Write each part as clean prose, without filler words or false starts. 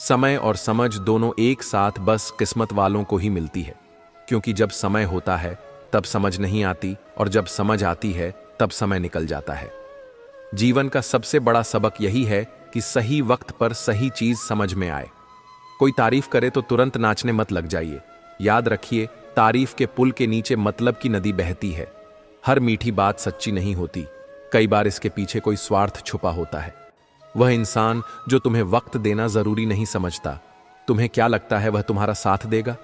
समय और समझ दोनों एक साथ बस किस्मत वालों को ही मिलती है, क्योंकि जब समय होता है तब समझ नहीं आती और जब समझ आती है तब समय निकल जाता है। जीवन का सबसे बड़ा सबक यही है कि सही वक्त पर सही चीज समझ में आए। कोई तारीफ करे तो तुरंत नाचने मत लग जाइए। याद रखिए, तारीफ के पुल के नीचे मतलब की नदी बहती है। हर मीठी बात सच्ची नहीं होती, कई बार इसके पीछे कोई स्वार्थ छुपा होता है। वह इंसान जो तुम्हें वक्त देना जरूरी नहीं समझता, तुम्हें क्या लगता है वह तुम्हारा साथ देगा?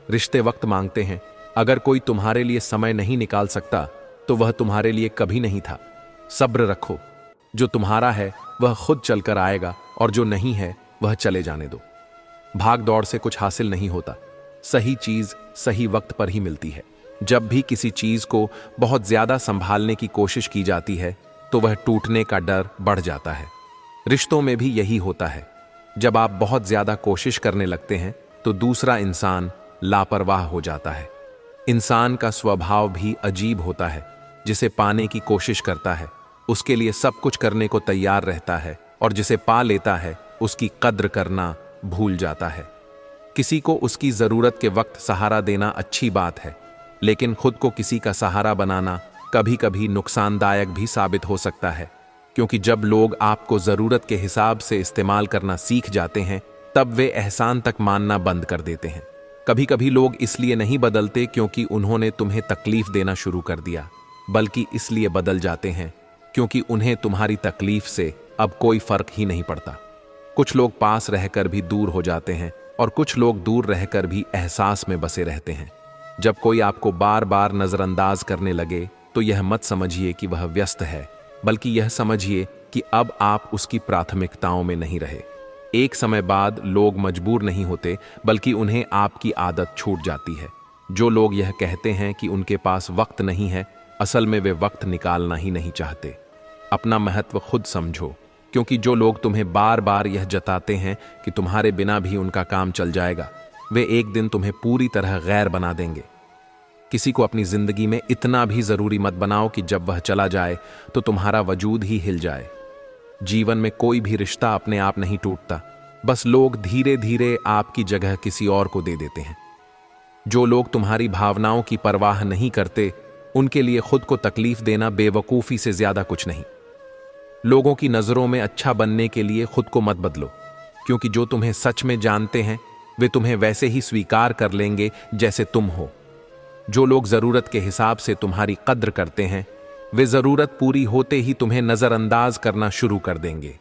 रिश्ते वक्त मांगते हैं। अगर कोई तुम्हारे लिए समय नहीं निकाल सकता तो वह तुम्हारे लिए कभी नहीं था। सब्र रखो, जो तुम्हारा है वह खुद चलकर आएगा और जो नहीं है वह चले जाने दो। भाग दौड़ से कुछ हासिल नहीं होता, सही चीज सही वक्त पर ही मिलती है। जब भी किसी चीज को बहुत ज्यादा संभालने की कोशिश की जाती है तो वह टूटने का डर बढ़ जाता है। रिश्तों में भी यही होता है। जब आप बहुत ज्यादा कोशिश करने लगते हैं तो दूसरा इंसान लापरवाह हो जाता है। इंसान का स्वभाव भी अजीब होता है। जिसे पाने की कोशिश करता है उसके लिए सब कुछ करने को तैयार रहता है, और जिसे पा लेता है उसकी कद्र करना भूल जाता है। किसी को उसकी जरूरत के वक्त सहारा देना अच्छी बात है, लेकिन खुद को किसी का सहारा बनाना कभी कभी नुकसानदायक भी साबित हो सकता है, क्योंकि जब लोग आपको जरूरत के हिसाब से इस्तेमाल करना सीख जाते हैं तब वे एहसान तक मानना बंद कर देते हैं। कभी कभी लोग इसलिए नहीं बदलते क्योंकि उन्होंने तुम्हें तकलीफ देना शुरू कर दिया, बल्कि इसलिए बदल जाते हैं क्योंकि उन्हें तुम्हारी तकलीफ से अब कोई फर्क ही नहीं पड़ता। कुछ लोग पास रहकर भी दूर हो जाते हैं और कुछ लोग दूर रहकर भी एहसास में बसे रहते हैं। जब कोई आपको बार बार नजरअंदाज करने लगे तो यह मत समझिए कि वह व्यस्त है, बल्कि यह समझिए कि अब आप उसकी प्राथमिकताओं में नहीं रहे। एक समय बाद लोग मजबूर नहीं होते, बल्कि उन्हें आपकी आदत छूट जाती है। जो लोग यह कहते हैं कि उनके पास वक्त नहीं है, असल में वे वक्त निकालना ही नहीं चाहते। अपना महत्व खुद समझो, क्योंकि जो लोग तुम्हें बार बार यह जताते हैं कि तुम्हारे बिना भी उनका काम चल जाएगा, वे एक दिन तुम्हें पूरी तरह गैर बना देंगे। किसी को अपनी जिंदगी में इतना भी जरूरी मत बनाओ कि जब वह चला जाए तो तुम्हारा वजूद ही हिल जाए। जीवन में कोई भी रिश्ता अपने आप नहीं टूटता, बस लोग धीरे धीरे आपकी जगह किसी और को दे देते हैं। जो लोग तुम्हारी भावनाओं की परवाह नहीं करते, उनके लिए खुद को तकलीफ देना बेवकूफी से ज्यादा कुछ नहीं। लोगों की नजरों में अच्छा बनने के लिए खुद को मत बदलो, क्योंकि जो तुम्हें सच में जानते हैं वे तुम्हें वैसे ही स्वीकार कर लेंगे जैसे तुम हो। जो लोग जरूरत के हिसाब से तुम्हारी कद्र करते हैं, वे जरूरत पूरी होते ही तुम्हें नजरअंदाज करना शुरू कर देंगे।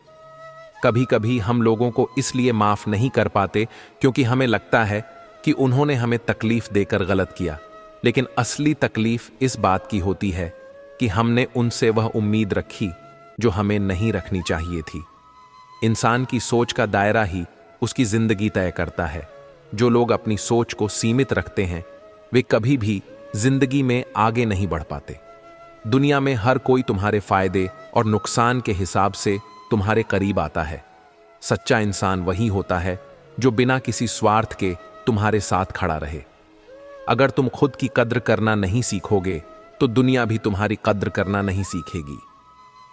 कभी कभी हम लोगों को इसलिए माफ नहीं कर पाते क्योंकि हमें लगता है कि उन्होंने हमें तकलीफ देकर गलत किया, लेकिन असली तकलीफ इस बात की होती है कि हमने उनसे वह उम्मीद रखी जो हमें नहीं रखनी चाहिए थी। इंसान की सोच का दायरा ही उसकी जिंदगी तय करता है। जो लोग अपनी सोच को सीमित रखते हैं वे कभी भी जिंदगी में आगे नहीं बढ़ पाते। दुनिया में हर कोई तुम्हारे फायदे और नुकसान के हिसाब से तुम्हारे करीब आता है। सच्चा इंसान वही होता है जो बिना किसी स्वार्थ के तुम्हारे साथ खड़ा रहे। अगर तुम खुद की कद्र करना नहीं सीखोगे तो दुनिया भी तुम्हारी कद्र करना नहीं सीखेगी।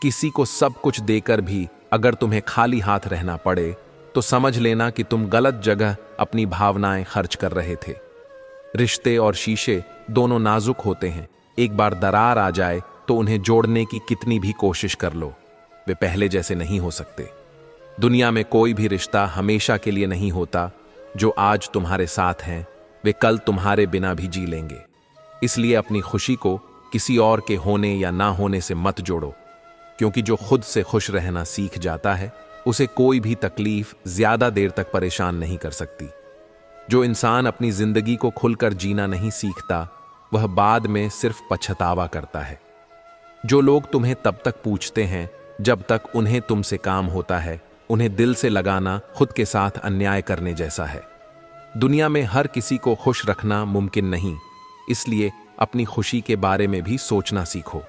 किसी को सब कुछ देकर भी अगर तुम्हें खाली हाथ रहना पड़े तो समझ लेना कि तुम गलत जगह अपनी भावनाएं खर्च कर रहे थे। रिश्ते और शीशे दोनों नाजुक होते हैं। एक बार दरार आ जाए तो उन्हें जोड़ने की कितनी भी कोशिश कर लो, वे पहले जैसे नहीं हो सकते। दुनिया में कोई भी रिश्ता हमेशा के लिए नहीं होता। जो आज तुम्हारे साथ हैं वे कल तुम्हारे बिना भी जी लेंगे। इसलिए अपनी खुशी को किसी और के होने या ना होने से मत जोड़ो, क्योंकि जो खुद से खुश रहना सीख जाता है उसे कोई भी तकलीफ ज्यादा देर तक परेशान नहीं कर सकती। जो इंसान अपनी जिंदगी को खुलकर जीना नहीं सीखता वह बाद में सिर्फ पछतावा करता है। जो लोग तुम्हें तब तक पूछते हैं जब तक उन्हें तुमसे काम होता है, उन्हें दिल से लगाना खुद के साथ अन्याय करने जैसा है। दुनिया में हर किसी को खुश रखना मुमकिन नहीं, इसलिए अपनी खुशी के बारे में भी सोचना सीखो।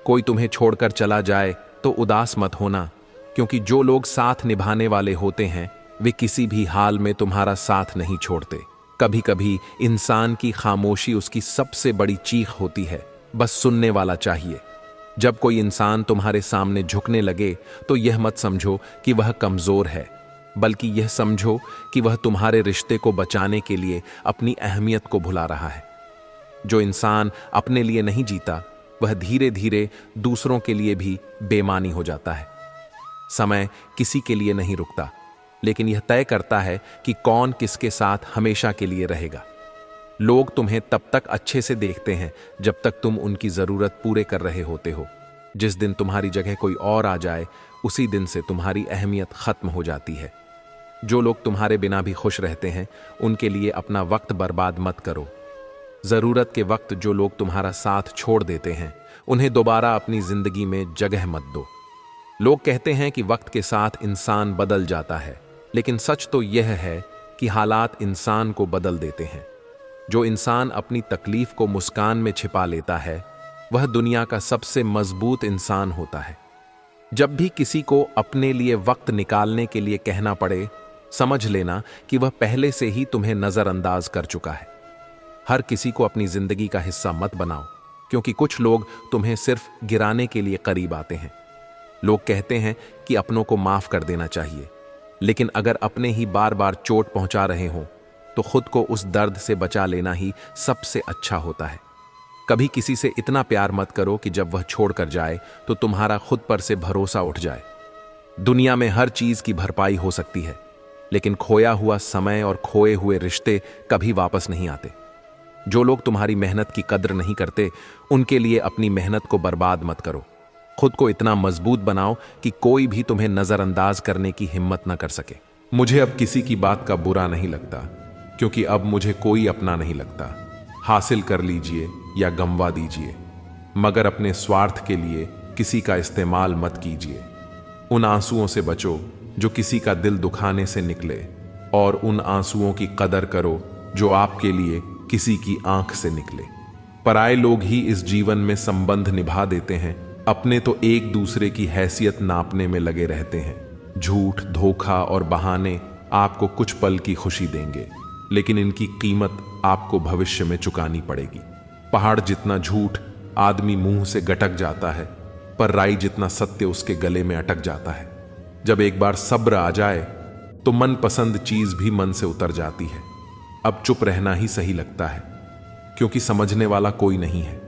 कोई तुम्हें छोड़कर चला जाए तो उदास मत होना, क्योंकि जो लोग साथ निभाने वाले होते हैं वे किसी भी हाल में तुम्हारा साथ नहीं छोड़ते। कभी कभी इंसान की खामोशी उसकी सबसे बड़ी चीख होती है, बस सुनने वाला चाहिए। जब कोई इंसान तुम्हारे सामने झुकने लगे तो यह मत समझो कि वह कमजोर है। बल्कि यह समझो कि वह तुम्हारे रिश्ते को बचाने के लिए अपनी अहमियत को भुला रहा है। जो इंसान अपने लिए नहीं जीता, वह धीरे धीरे दूसरों के लिए भी बेमानी हो जाता है। समय किसी के लिए नहीं रुकता, लेकिन यह तय करता है कि कौन किसके साथ हमेशा के लिए रहेगा। लोग तुम्हें तब तक अच्छे से देखते हैं जब तक तुम उनकी जरूरत पूरे कर रहे होते हो। जिस दिन तुम्हारी जगह कोई और आ जाए, उसी दिन से तुम्हारी अहमियत खत्म हो जाती है। जो लोग तुम्हारे बिना भी खुश रहते हैं, उनके लिए अपना वक्त बर्बाद मत करो। जरूरत के वक्त जो लोग तुम्हारा साथ छोड़ देते हैं, उन्हें दोबारा अपनी जिंदगी में जगह मत दो। लोग कहते हैं कि वक्त के साथ इंसान बदल जाता है, लेकिन सच तो यह है कि हालात इंसान को बदल देते हैं। जो इंसान अपनी तकलीफ को मुस्कान में छिपा लेता है, वह दुनिया का सबसे मजबूत इंसान होता है। जब भी किसी को अपने लिए वक्त निकालने के लिए कहना पड़े, समझ लेना कि वह पहले से ही तुम्हें नजरअंदाज कर चुका है। हर किसी को अपनी जिंदगी का हिस्सा मत बनाओ, क्योंकि कुछ लोग तुम्हें सिर्फ गिराने के लिए करीब आते हैं। लोग कहते हैं कि अपनों को माफ कर देना चाहिए, लेकिन अगर अपने ही बार बार चोट पहुंचा रहे हो, तो खुद को उस दर्द से बचा लेना ही सबसे अच्छा होता है। कभी किसी से इतना प्यार मत करो कि जब वह छोड़कर जाए तो तुम्हारा खुद पर से भरोसा उठ जाए। दुनिया में हर चीज की भरपाई हो सकती है, लेकिन खोया हुआ समय और खोए हुए रिश्ते कभी वापस नहीं आते। जो लोग तुम्हारी मेहनत की कद्र नहीं करते, उनके लिए अपनी मेहनत को बर्बाद मत करो। खुद को इतना मजबूत बनाओ कि कोई भी तुम्हें नजरअंदाज करने की हिम्मत न कर सके। मुझे अब किसी की बात का बुरा नहीं लगता, क्योंकि अब मुझे कोई अपना नहीं लगता। हासिल कर लीजिए या गंवा दीजिए, मगर अपने स्वार्थ के लिए किसी का इस्तेमाल मत कीजिए। उन आंसुओं से बचो जो किसी का दिल दुखाने से निकले, और उन आंसुओं की कदर करो जो आपके लिए किसी की आंख से निकले। पराये लोग ही इस जीवन में संबंध निभा देते हैं, अपने तो एक दूसरे की हैसियत नापने में लगे रहते हैं। झूठ, धोखा और बहाने आपको कुछ पल की खुशी देंगे, लेकिन इनकी कीमत आपको भविष्य में चुकानी पड़ेगी। पहाड़ जितना झूठ आदमी मुंह से गटक जाता है, पर राई जितना सत्य उसके गले में अटक जाता है। जब एक बार सब्र आ जाए तो मनपसंद चीज भी मन से उतर जाती है। अब चुप रहना ही सही लगता है, क्योंकि समझने वाला कोई नहीं है,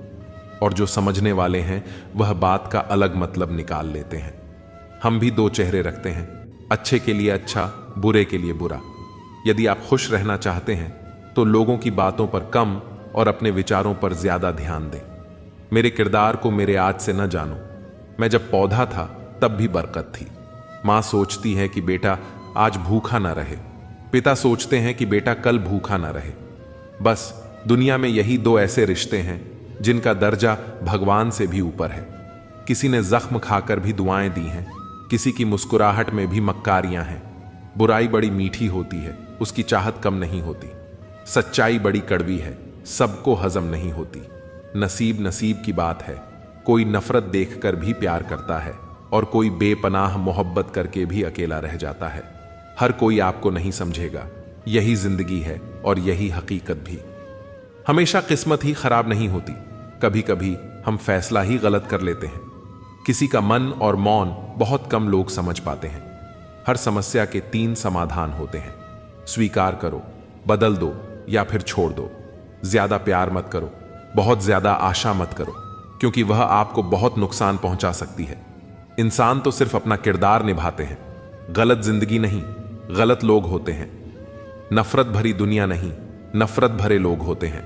और जो समझने वाले हैं वह बात का अलग मतलब निकाल लेते हैं। हम भी दो चेहरे रखते हैं, अच्छे के लिए अच्छा, बुरे के लिए बुरा। यदि आप खुश रहना चाहते हैं तो लोगों की बातों पर कम और अपने विचारों पर ज्यादा ध्यान दें। मेरे किरदार को मेरे आज से न जानो। मैं जब पौधा था तब भी बरकत थी। माँ सोचती है कि बेटा आज भूखा ना रहे, पिता सोचते हैं कि बेटा कल भूखा ना रहे। बस दुनिया में यही दो ऐसे रिश्ते हैं जिनका दर्जा भगवान से भी ऊपर है। किसी ने जख्म खाकर भी दुआएं दी हैं, किसी की मुस्कुराहट में भी मक्कारियां हैं। बुराई बड़ी मीठी होती है, उसकी चाहत कम नहीं होती। सच्चाई बड़ी कड़वी है, सबको हजम नहीं होती। नसीब नसीब की बात है, कोई नफरत देखकर भी प्यार करता है, और कोई बेपनाह मोहब्बत करके भी अकेला रह जाता है। हर कोई आपको नहीं समझेगा, यही जिंदगी है और यही हकीकत भी। हमेशा किस्मत ही खराब नहीं होती, कभी कभी हम फैसला ही गलत कर लेते हैं। किसी का मन और मौन बहुत कम लोग समझ पाते हैं। हर समस्या के 3 समाधान होते हैं। स्वीकार करो, बदल दो या फिर छोड़ दो। ज्यादा प्यार मत करो, बहुत ज्यादा आशा मत करो, क्योंकि वह आपको बहुत नुकसान पहुंचा सकती है। इंसान तो सिर्फ अपना किरदार निभाते हैं, गलत जिंदगी नहीं, गलत लोग होते हैं। नफरत भरी दुनिया नहीं, नफरत भरे लोग होते हैं।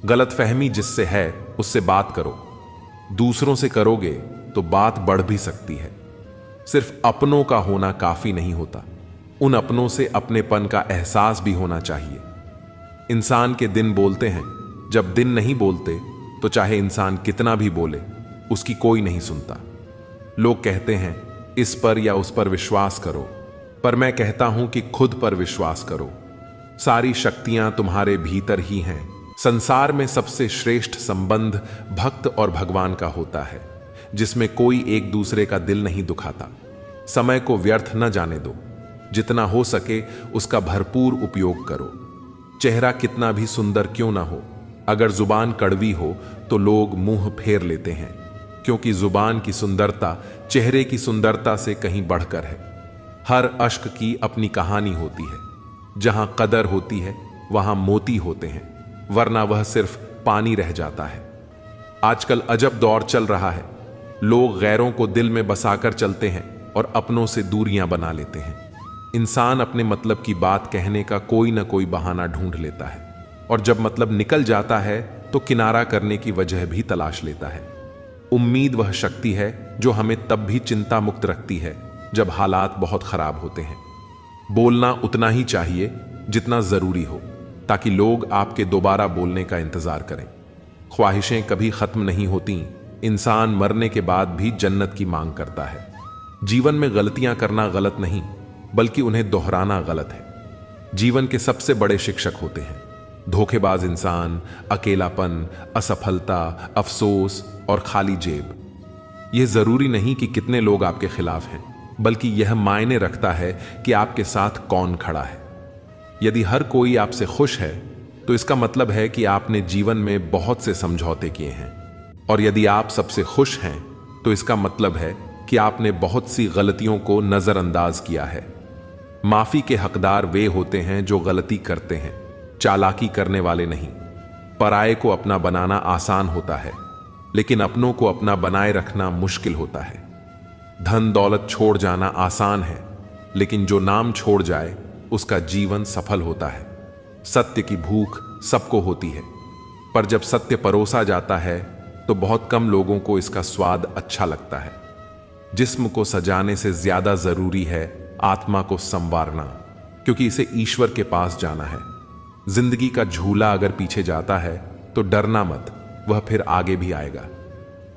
गलत फहमी जिससे है उससे बात करो। दूसरों से करोगे तो बात बढ़ भी सकती है। सिर्फ अपनों का होना काफी नहीं होता, उन अपनों से अपनेपन का एहसास भी होना चाहिए। इंसान के दिन बोलते हैं, जब दिन नहीं बोलते तो चाहे इंसान कितना भी बोले उसकी कोई नहीं सुनता। लोग कहते हैं इस पर या उस पर विश्वास करो, पर मैं कहता हूं कि खुद पर विश्वास करो। सारी शक्तियां तुम्हारे भीतर ही हैं। संसार में सबसे श्रेष्ठ संबंध भक्त और भगवान का होता है, जिसमें कोई एक दूसरे का दिल नहीं दुखाता। समय को व्यर्थ न जाने दो, जितना हो सके उसका भरपूर उपयोग करो। चेहरा कितना भी सुंदर क्यों ना हो, अगर जुबान कड़वी हो तो लोग मुंह फेर लेते हैं, क्योंकि जुबान की सुंदरता चेहरे की सुंदरता से कहीं बढ़कर है। हर अश्क की अपनी कहानी होती है। जहां कदर होती है वहां मोती होते हैं, वरना वह सिर्फ पानी रह जाता है। आजकल अजब दौर चल रहा है। लोग गैरों को दिल में बसाकर चलते हैं और अपनों से दूरियां बना लेते हैं। इंसान अपने मतलब की बात कहने का कोई ना कोई बहाना ढूंढ लेता है, और जब मतलब निकल जाता है तो किनारा करने की वजह भी तलाश लेता है। उम्मीद वह शक्ति है जो हमें तब भी चिंता मुक्त रखती है जब हालात बहुत खराब होते हैं। बोलना उतना ही चाहिए जितना जरूरी हो, ताकि लोग आपके दोबारा बोलने का इंतजार करें। ख्वाहिशें कभी खत्म नहीं होती। इंसान मरने के बाद भी जन्नत की मांग करता है। जीवन में गलतियां करना गलत नहीं, बल्कि उन्हें दोहराना गलत है। जीवन के सबसे बड़े शिक्षक होते हैं धोखेबाज इंसान, अकेलापन, असफलता, अफसोस और खाली जेब। यह जरूरी नहीं कि कितने लोग आपके खिलाफ हैं, बल्कि यह मायने रखता है कि आपके साथ कौन खड़ा है। यदि हर कोई आपसे खुश है तो इसका मतलब है कि आपने जीवन में बहुत से समझौते किए हैं, और यदि आप सबसे खुश हैं तो इसका मतलब है कि आपने बहुत सी गलतियों को नजरअंदाज किया है। माफी के हकदार वे होते हैं जो गलती करते हैं, चालाकी करने वाले नहीं। पराये को अपना बनाना आसान होता है, लेकिन अपनों को अपना बनाए रखना मुश्किल होता है। धन दौलत छोड़ जाना आसान है, लेकिन जो नाम छोड़ जाए उसका जीवन सफल होता है। सत्य की भूख सबको होती है, पर जब सत्य परोसा जाता है तो बहुत कम लोगों को इसका स्वाद अच्छा लगता है। जिस्म को सजाने से ज्यादा जरूरी है आत्मा को संवारना, क्योंकि इसे ईश्वर के पास जाना है। जिंदगी का झूला अगर पीछे जाता है तो डरना मत, वह फिर आगे भी आएगा।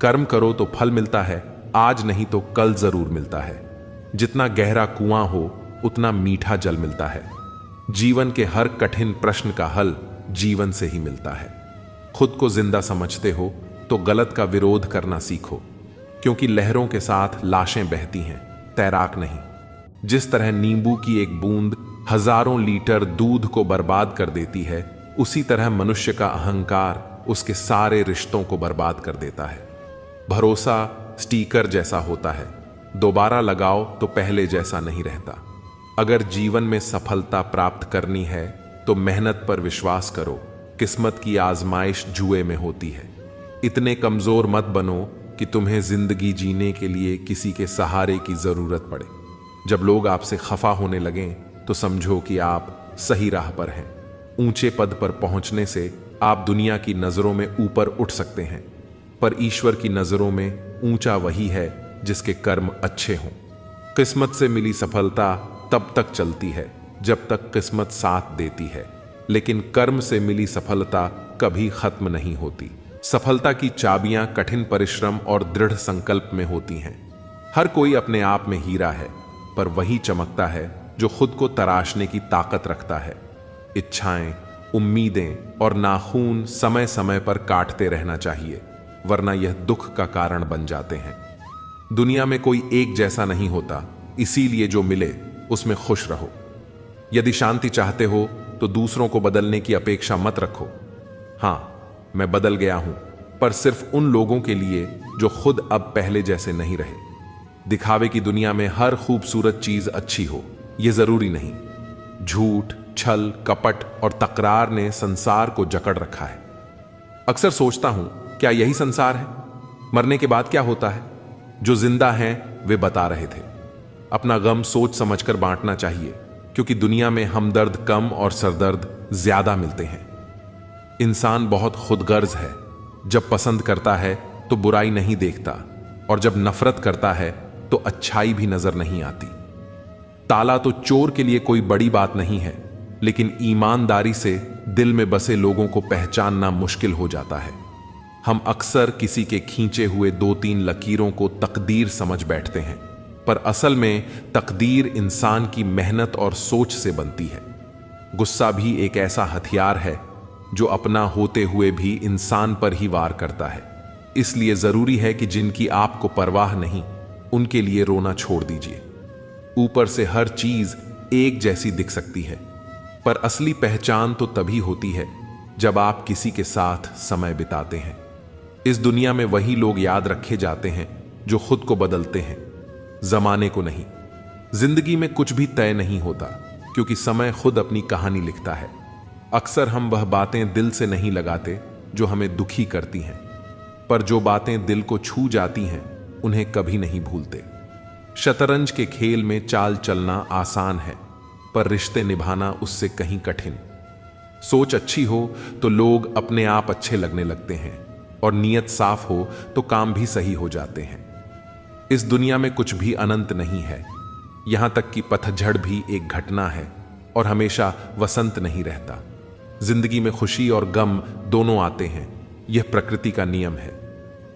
कर्म करो तो फल मिलता है, आज नहीं तो कल जरूर मिलता है। जितना गहरा कुआं हो उतना मीठा जल मिलता है। जीवन के हर कठिन प्रश्न का हल जीवन से ही मिलता है। खुद को जिंदा समझते हो तो गलत का विरोध करना सीखो, क्योंकि लहरों के साथ लाशें बहती हैं, तैराक नहीं। जिस तरह नींबू की एक बूंद हजारों लीटर दूध को बर्बाद कर देती है, उसी तरह मनुष्य का अहंकार उसके सारे रिश्तों को बर्बाद कर देता है। भरोसा स्टीकर जैसा होता है, दोबारा लगाओ तो पहले जैसा नहीं रहता। अगर जीवन में सफलता प्राप्त करनी है तो मेहनत पर विश्वास करो। किस्मत की आजमाइश जुए में होती है। इतने कमजोर मत बनो कि तुम्हें जिंदगी जीने के लिए किसी के सहारे की जरूरत पड़े। जब लोग आपसे खफा होने लगें तो समझो कि आप सही राह पर हैं। ऊंचे पद पर पहुंचने से आप दुनिया की नजरों में ऊपर उठ सकते हैं, पर ईश्वर की नजरों में ऊंचा वही है जिसके कर्म अच्छे हों। किस्मत से मिली सफलता तब तक चलती है जब तक किस्मत साथ देती है, लेकिन कर्म से मिली सफलता कभी खत्म नहीं होती। सफलता की चाबियां कठिन परिश्रम और दृढ़ संकल्प में होती हैं। हर कोई अपने आप में हीरा है, पर वही चमकता है जो खुद को तराशने की ताकत रखता है। इच्छाएं, उम्मीदें और नाखून समय समय पर काटते रहना चाहिए, वरना यह दुख का कारण बन जाते हैं। दुनिया में कोई एक जैसा नहीं होता, इसीलिए जो मिले उसमें खुश रहो। यदि शांति चाहते हो तो दूसरों को बदलने की अपेक्षा मत रखो। हां, मैं बदल गया हूं, पर सिर्फ उन लोगों के लिए जो खुद अब पहले जैसे नहीं रहे। दिखावे की दुनिया में हर खूबसूरत चीज अच्छी हो, यह जरूरी नहीं। झूठ, छल, कपट और तकरार ने संसार को जकड़ रखा है। अक्सर सोचता हूं, क्या यही संसार है? मरने के बाद क्या होता है? जो जिंदा हैं वे बता रहे थे। अपना गम सोच समझकर बांटना चाहिए, क्योंकि दुनिया में हमदर्द कम और सरदर्द ज्यादा मिलते हैं। इंसान बहुत खुदगर्ज है। जब पसंद करता है तो बुराई नहीं देखता, और जब नफरत करता है तो अच्छाई भी नजर नहीं आती। ताला तो चोर के लिए कोई बड़ी बात नहीं है, लेकिन ईमानदारी से दिल में बसे लोगों को पहचानना मुश्किल हो जाता है। हम अक्सर किसी के खींचे हुए 2-3 लकीरों को तकदीर समझ बैठते हैं, पर असल में तकदीर इंसान की मेहनत और सोच से बनती है। गुस्सा भी एक ऐसा हथियार है जो अपना होते हुए भी इंसान पर ही वार करता है। इसलिए जरूरी है कि जिनकी आपको परवाह नहीं, उनके लिए रोना छोड़ दीजिए। ऊपर से हर चीज एक जैसी दिख सकती है, पर असली पहचान तो तभी होती है जब आप किसी के साथ समय बिताते हैं। इस दुनिया में वही लोग याद रखे जाते हैं जो खुद को बदलते हैं, जमाने को नहीं। जिंदगी में कुछ भी तय नहीं होता, क्योंकि समय खुद अपनी कहानी लिखता है। अक्सर हम वह बातें दिल से नहीं लगाते जो हमें दुखी करती हैं, पर जो बातें दिल को छू जाती हैं उन्हें कभी नहीं भूलते। शतरंज के खेल में चाल चलना आसान है, पर रिश्ते निभाना उससे कहीं कठिन। सोच अच्छी हो तो लोग अपने आप अच्छे लगने लगते हैं, और नीयत साफ हो तो काम भी सही हो जाते हैं। इस दुनिया में कुछ भी अनंत नहीं है, यहां तक कि पतझड़ भी एक घटना है, और हमेशा वसंत नहीं रहता। जिंदगी में खुशी और गम दोनों आते हैं, यह प्रकृति का नियम है।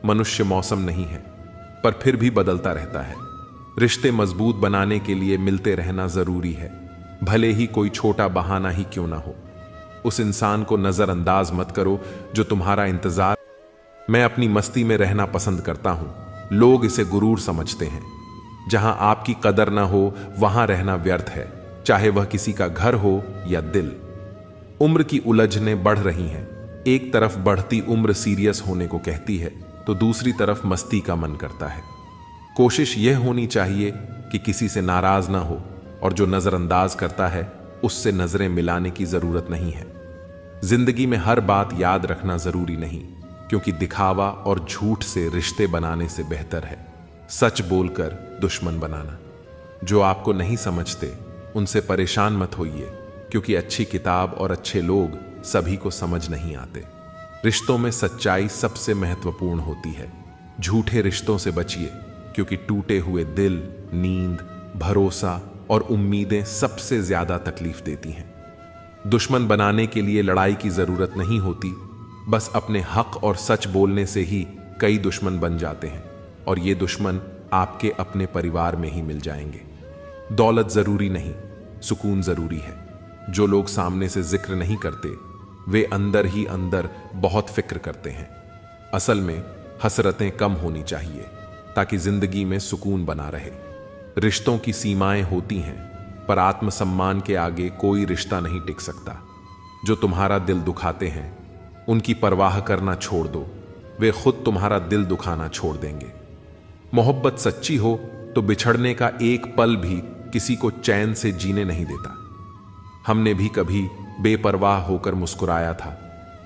मनुष्य मौसम नहीं है, पर फिर भी बदलता रहता है। रिश्ते मजबूत बनाने के लिए मिलते रहना जरूरी है, भले ही कोई छोटा बहाना ही क्यों ना हो। उस इंसान को नजरअंदाज मत करो जो तुम्हारा इंतजार। मैं अपनी मस्ती में रहना पसंद करता हूं, लोग इसे गुरूर समझते हैं। जहां आपकी कदर ना हो वहां रहना व्यर्थ है, चाहे वह किसी का घर हो या दिल। उम्र की उलझनें बढ़ रही हैं, एक तरफ बढ़ती उम्र सीरियस होने को कहती है, तो दूसरी तरफ मस्ती का मन करता है। कोशिश यह होनी चाहिए कि किसी से नाराज ना हो, और जो नजरअंदाज करता है उससे नजरें मिलाने की जरूरत नहीं है। जिंदगी में हर बात याद रखना जरूरी नहीं, क्योंकि दिखावा और झूठ से रिश्ते बनाने से बेहतर है सच बोलकर दुश्मन बनाना। जो आपको नहीं समझते उनसे परेशान मत होइए, क्योंकि अच्छी किताब और अच्छे लोग सभी को समझ नहीं आते। रिश्तों में सच्चाई सबसे महत्वपूर्ण होती है। झूठे रिश्तों से बचिए, क्योंकि टूटे हुए दिल, नींद, भरोसा और उम्मीदें सबसे ज्यादा तकलीफ देती हैं। दुश्मन बनाने के लिए लड़ाई की जरूरत नहीं होती, बस अपने हक और सच बोलने से ही कई दुश्मन बन जाते हैं, और ये दुश्मन आपके अपने परिवार में ही मिल जाएंगे। दौलत जरूरी नहीं, सुकून जरूरी है। जो लोग सामने से जिक्र नहीं करते, वे अंदर ही अंदर बहुत फिक्र करते हैं। असल में हसरतें कम होनी चाहिए, ताकि जिंदगी में सुकून बना रहे। रिश्तों की सीमाएं होती हैं, पर आत्मसम्मान के आगे कोई रिश्ता नहीं टिक सकता। जो तुम्हारा दिल दुखाते हैं उनकी परवाह करना छोड़ दो, वे खुद तुम्हारा दिल दुखाना छोड़ देंगे। मोहब्बत सच्ची हो तो बिछड़ने का एक पल भी किसी को चैन से जीने नहीं देता। हमने भी कभी बेपरवाह होकर मुस्कुराया था,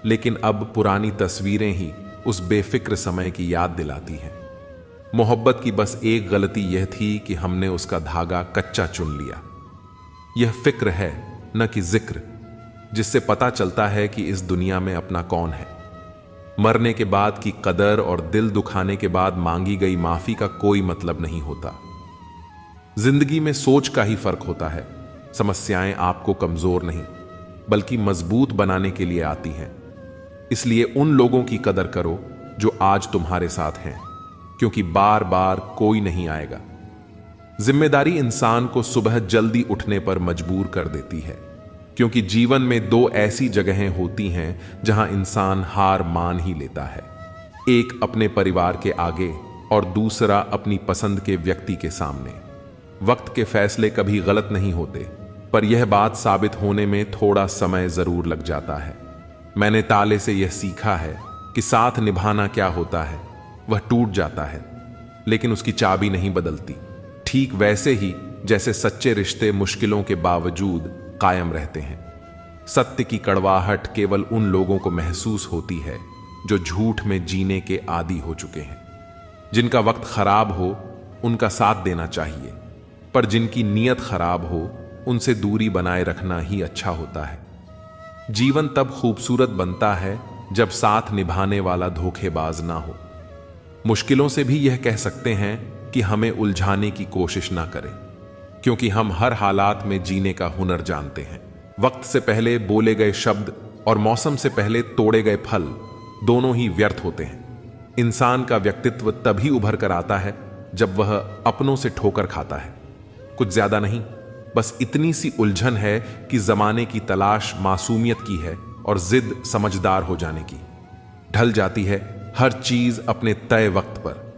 लेकिन अब पुरानी तस्वीरें ही उस बेफिक्र समय की याद दिलाती हैं। मोहब्बत की बस एक गलती यह थी कि हमने उसका धागा कच्चा चुन लिया। यह फिक्र है न कि जिक्र, जिससे पता चलता है कि इस दुनिया में अपना कौन है। मरने के बाद की कदर और दिल दुखाने के बाद मांगी गई माफी का कोई मतलब नहीं होता। जिंदगी में सोच का ही फर्क होता है। समस्याएं आपको कमजोर नहीं, बल्कि मजबूत बनाने के लिए आती हैं। इसलिए उन लोगों की कदर करो जो आज तुम्हारे साथ हैं, क्योंकि बार बार कोई नहीं आएगा। जिम्मेदारी इंसान को सुबह जल्दी उठने पर मजबूर कर देती है, क्योंकि जीवन में दो ऐसी जगहें होती हैं जहां इंसान हार मान ही लेता है। एक अपने परिवार के आगे और दूसरा अपनी पसंद के व्यक्ति के सामने। वक्त के फैसले कभी गलत नहीं होते, पर यह बात साबित होने में थोड़ा समय जरूर लग जाता है। मैंने ताले से यह सीखा है कि साथ निभाना क्या होता है। वह टूट जाता है, लेकिन उसकी चाबी नहीं बदलती। ठीक वैसे ही जैसे सच्चे रिश्ते मुश्किलों के बावजूद कायम रहते हैं। सत्य की कड़वाहट केवल उन लोगों को महसूस होती है जो झूठ में जीने के आदी हो चुके हैं। जिनका वक्त खराब हो उनका साथ देना चाहिए, पर जिनकी नीयत खराब हो उनसे दूरी बनाए रखना ही अच्छा होता है। जीवन तब खूबसूरत बनता है जब साथ निभाने वाला धोखेबाज ना हो। मुश्किलों से भी यह कह सकते हैं कि हमें उलझाने की कोशिश ना करें, क्योंकि हम हर हालात में जीने का हुनर जानते हैं। वक्त से पहले बोले गए शब्द और मौसम से पहले तोड़े गए फल दोनों ही व्यर्थ होते हैं। इंसान का व्यक्तित्व तभी उभर कर आता है जब वह अपनों से ठोकर खाता है। कुछ ज्यादा नहीं, बस इतनी सी उलझन है कि जमाने की तलाश मासूमियत की है और जिद समझदार हो जाने की। ढल जाती है हर चीज अपने तय वक्त पर।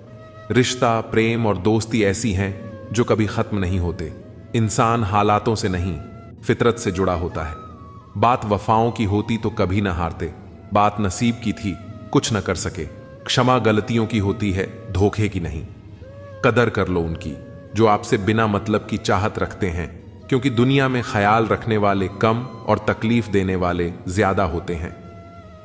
रिश्ता, प्रेम और दोस्ती ऐसी हैं जो कभी खत्म नहीं होते। इंसान हालातों से नहीं, फितरत से जुड़ा होता है। बात वफाओं की होती तो कभी ना हारते। बात नसीब की थी, कुछ न कर सके। क्षमा गलतियों की होती है, धोखे की नहीं। कदर कर लो उनकी, जो आपसे बिना मतलब की चाहत रखते हैं, क्योंकि दुनिया में ख्याल रखने वाले कम और तकलीफ देने वाले ज्यादा होते हैं।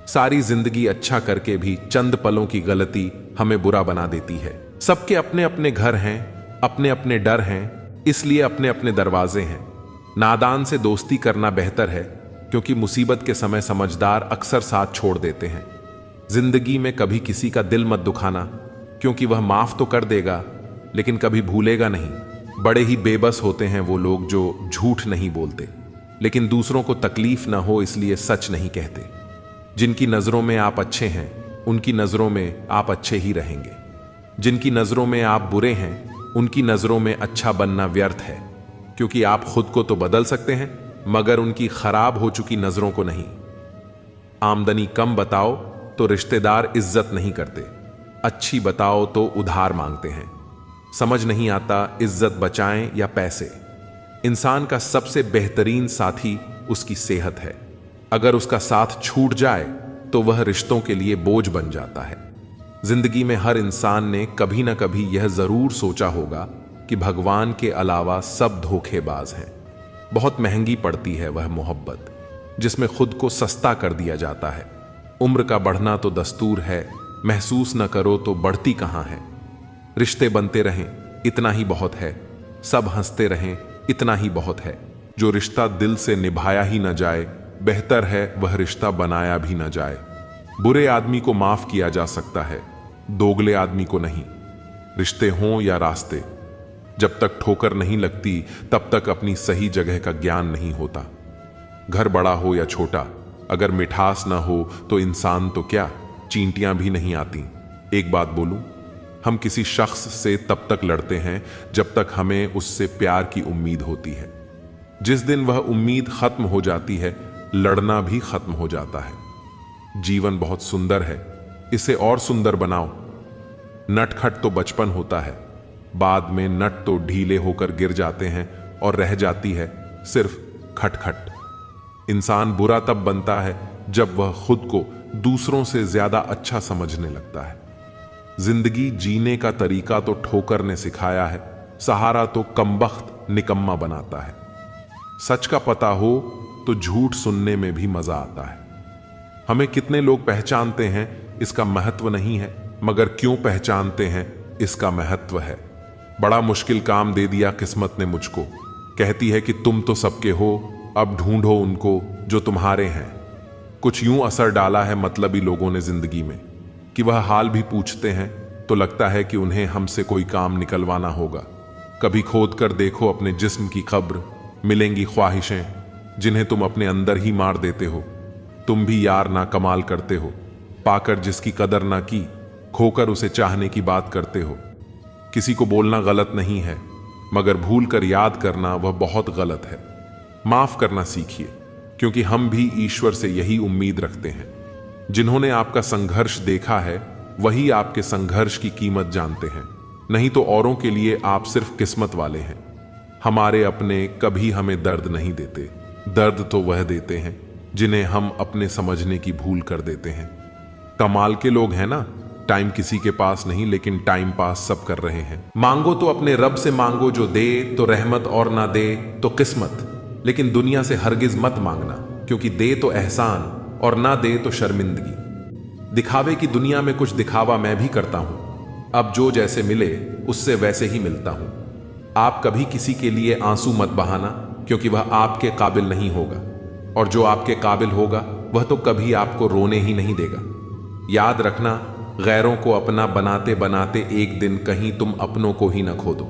सारी जिंदगी अच्छा करके भी चंद पलों की गलती हमें बुरा बना देती है। सबके अपने अपने घर हैं, अपने अपने डर हैं, इसलिए अपने अपने दरवाजे हैं। नादान से दोस्ती करना बेहतर है, क्योंकि मुसीबत के समय समझदार अक्सर साथ छोड़ देते हैं। जिंदगी में कभी किसी का दिल मत दुखाना, क्योंकि वह माफ तो कर देगा लेकिन कभी भूलेगा नहीं। बड़े ही बेबस होते हैं वो लोग जो झूठ नहीं बोलते, लेकिन दूसरों को तकलीफ ना हो इसलिए सच नहीं कहते। जिनकी नजरों में आप अच्छे हैं, उनकी नजरों में आप अच्छे ही रहेंगे। जिनकी नजरों में आप बुरे हैं, उनकी नजरों में अच्छा बनना व्यर्थ है, क्योंकि आप खुद को तो बदल सकते हैं, मगर उनकी खराब हो चुकी नजरों को नहीं। आमदनी कम बताओ तो रिश्तेदार इज्जत नहीं करते, अच्छी बताओ तो उधार मांगते हैं। समझ नहीं आता इज्जत बचाएं या पैसे। इंसान का सबसे बेहतरीन साथी उसकी सेहत है। अगर उसका साथ छूट जाए तो वह रिश्तों के लिए बोझ बन जाता है। जिंदगी में हर इंसान ने कभी ना कभी यह जरूर सोचा होगा कि भगवान के अलावा सब धोखेबाज हैं। बहुत महंगी पड़ती है वह मोहब्बत जिसमें खुद को सस्ता कर दिया जाता है। उम्र का बढ़ना तो दस्तूर है, महसूस न करो तो बढ़ती कहां है। रिश्ते बनते रहें इतना ही बहुत है, सब हंसते रहें इतना ही बहुत है। जो रिश्ता दिल से निभाया ही न जाए, बेहतर है वह रिश्ता बनाया भी न जाए। बुरे आदमी को माफ किया जा सकता है, दोगले आदमी को नहीं। रिश्ते हों या रास्ते, जब तक ठोकर नहीं लगती तब तक अपनी सही जगह का ज्ञान नहीं होता। घर बड़ा हो या छोटा, अगर मिठास ना हो तो इंसान तो क्या, चींटियां भी नहीं आती। एक बात बोलूं, हम किसी शख्स से तब तक लड़ते हैं जब तक हमें उससे प्यार की उम्मीद होती है। जिस दिन वह उम्मीद खत्म हो जाती है, लड़ना भी खत्म हो जाता है। जीवन बहुत सुंदर है, इसे और सुंदर बनाओ। नटखट तो बचपन होता है, बाद में नट तो ढीले होकर गिर जाते हैं और रह जाती है सिर्फ खटखट। इंसान बुरा तब बनता है जब वह खुद को दूसरों से ज्यादा अच्छा समझने लगता है। जिंदगी जीने का तरीका तो ठोकर ने सिखाया है, सहारा तो कमबख्त निकम्मा बनाता है। सच का पता हो तो झूठ सुनने में भी मजा आता है। हमें कितने लोग पहचानते हैं इसका महत्व नहीं है, मगर क्यों पहचानते हैं इसका महत्व है। बड़ा मुश्किल काम दे दिया किस्मत ने मुझको, कहती है कि तुम तो सबके हो, अब ढूंढो उनको जो तुम्हारे हैं। कुछ यूं असर डाला है मतलबी लोगों ने जिंदगी में कि वह हाल भी पूछते हैं तो लगता है कि उन्हें हमसे कोई काम निकलवाना होगा। कभी खोद कर देखो अपने जिस्म की कब्र, मिलेंगी ख्वाहिशें जिन्हें तुम अपने अंदर ही मार देते हो। तुम भी यार ना कमाल करते हो, पाकर जिसकी कदर ना की, खोकर उसे चाहने की बात करते हो। किसी को बोलना गलत नहीं है, मगर भूल कर याद करना वह बहुत गलत है। माफ करना सीखिए, क्योंकि हम भी ईश्वर से यही उम्मीद रखते हैं। जिन्होंने आपका संघर्ष देखा है वही आपके संघर्ष की कीमत जानते हैं, नहीं तो औरों के लिए आप सिर्फ किस्मत वाले हैं। हमारे अपने कभी हमें दर्द नहीं देते, दर्द तो वह देते हैं जिन्हें हम अपने समझने की भूल कर देते हैं। कमाल के लोग हैं ना, टाइम किसी के पास नहीं लेकिन टाइम पास सब कर रहे हैं। मांगो तो अपने रब से मांगो जो दे तो रहमत और ना दे तो किस्मत, लेकिन दुनिया से हरगिज मत मांगना, क्योंकि दे तो एहसान और ना दे तो शर्मिंदगी। दिखावे की दुनिया में कुछ दिखावा मैं भी करता हूं, अब जो जैसे मिले उससे वैसे ही मिलता हूं। आप कभी किसी के लिए आंसू मत बहाना, क्योंकि वह आपके काबिल नहीं होगा, और जो आपके काबिल होगा वह तो कभी आपको रोने ही नहीं देगा। याद रखना, गैरों को अपना बनाते बनाते एक दिन कहीं तुम अपनों को ही न खो दो।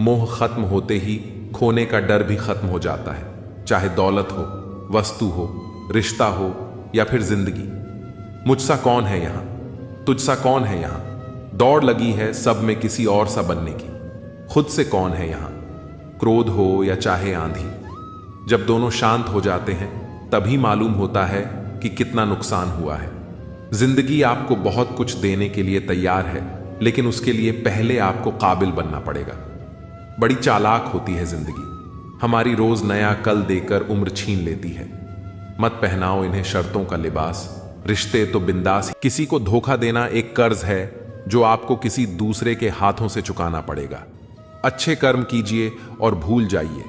मोह खत्म होते ही खोने का डर भी खत्म हो जाता है, चाहे दौलत हो, वस्तु हो, रिश्ता हो या फिर जिंदगी। मुझसा कौन है यहां, तुझसा कौन है यहां, दौड़ लगी है सब में किसी और सा बनने की। खुद से कौन है यहां, क्रोध हो या चाहे आंधी। जब दोनों शांत हो जाते हैं तभी मालूम होता है कि कितना नुकसान हुआ है। जिंदगी आपको बहुत कुछ देने के लिए तैयार है, लेकिन उसके लिए पहले आपको काबिल बनना पड़ेगा। बड़ी चालाक होती है जिंदगी, हमारी रोज नया कल देकर उम्र छीन लेती है। मत पहनाओ इन्हें शर्तों का लिबास, रिश्ते तो बिंदास। किसी को धोखा देना एक कर्ज है जो आपको किसी दूसरे के हाथों से चुकाना पड़ेगा। अच्छे कर्म कीजिए और भूल जाइए,